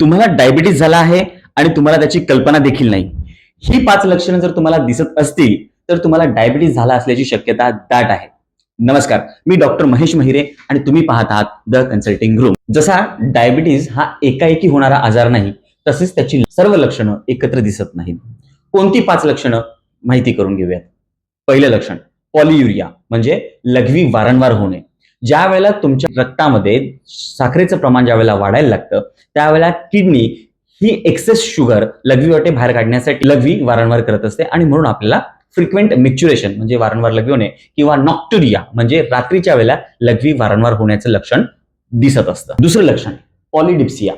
तुम्हाला डायबिटीज झाला आहे आणि तुम्हाला त्याची कल्पना देखील नाही. ही 5 लक्षणं जर तुम्हाला दिसत असतील तर तुम्हाला डायबिटीज झाला असल्याची शक्यता दाट आहे. नमस्कार, मी डॉक्टर महेश महिरे आणि तुम्ही पाहत आहात द कन्सल्टिंग रूम. जसा डायबिटीज हा एकाएकी होणारा आजार नाही, तसेच त्याची सर्व लक्षणं एकत्र दिसत नाहीत. कोणती 5 लक्षणं माहिती करून घेऊयात. पहिलं लक्षण पॉलियुरिया म्हणजे लघवी वारंवार होणे. ज्या वेळेला तुमच्या रक्तामध्ये साखरेचं प्रमाण ज्या वेळेला वाढायला लागतं त्यावेळेला किडनी ही एक्सेस शुगर लघवी वाटे बाहेर काढण्यासाठी लघवी वारंवार करत असते आणि म्हणून आपल्याला फ्रिक्वेंट मिक्च्युरेशन म्हणजे वारंवार लघवी होणे किंवा नॉक्ट्युरिया म्हणजे रात्रीच्या वेळेला लघवी वारंवार होण्याचं लक्षण दिसत असतं. दुसरं लक्षण पॉलिडिप्सिया.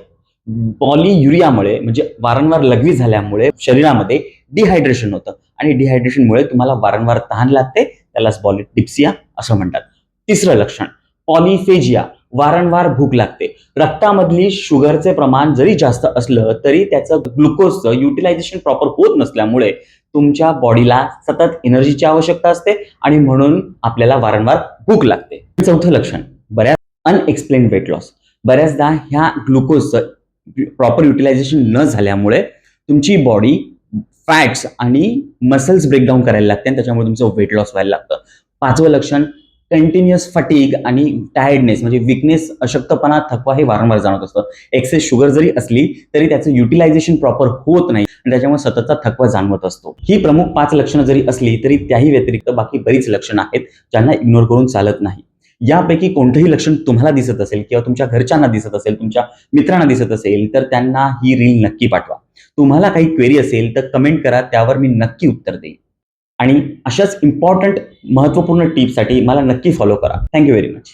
पॉलियुरियामुळे म्हणजे वारंवार लघवी झाल्यामुळे शरीरामध्ये डिहायड्रेशन होतं आणि डिहायड्रेशनमुळे तुम्हाला वारंवार तहान लागते, त्यालाच पॉलिडिप्सिया असं म्हणतात. तिसरं लक्षण पॉलिफेजिया. वारंवार भूक लागते. रक्तामधली शुगरचे प्रमाण जरी जास्त असलं तरी त्याचं ग्लुकोजचं युटिलायझेशन प्रॉपर होत नसल्यामुळे तुमच्या बॉडीला सतत एनर्जीची आवश्यकता असते आणि म्हणून आपल्याला वारंवार भूक लागते. चौथं लक्षण बऱ्याच अनएक्सप्लेन वेट लॉस. बऱ्याचदा ह्या ग्लुकोजचं प्रॉपर युटिलायझेशन न झाल्यामुळे तुमची बॉडी फॅट्स आणि मसल्स ब्रेकडाऊन करायला लागते आणि त्याच्यामुळे तुमचं वेट लॉस व्हायला लागतं. पाचवं लक्षण कंटिन्युअस फटीग आणि टायर्डनेस म्हणजे विकनेस, अशक्तपणा, थकवा हे वारंवार जाणवत असतं. एक्सेस शुगर जरी असली तरी त्याचं युटिलायझेशन प्रॉपर होत नाही आणि त्याच्यामुळे सततचा थकवा जाणवत असतो. ही प्रमुख 5 लक्षणं जरी असली तरी त्याही व्यतिरिक्त बाकी बरीच लक्षणं आहेत ज्यांना इग्नोर करून चालत नाही. यापैकी कोणतंही लक्षण तुम्हाला दिसत असेल किंवा तुमच्या घरच्यांना दिसत असेल, तुमच्या मित्रांना दिसत असेल तर त्यांना ही रील नक्की पाठवा. तुम्हाला काही क्वेरी असेल तर कमेंट करा, त्यावर मी नक्की उत्तर देईन. आणि अशाच इम्पॉर्टंट महत्त्वपूर्ण टिप्ससाठी मला नक्की फॉलो करा. Thank you very much.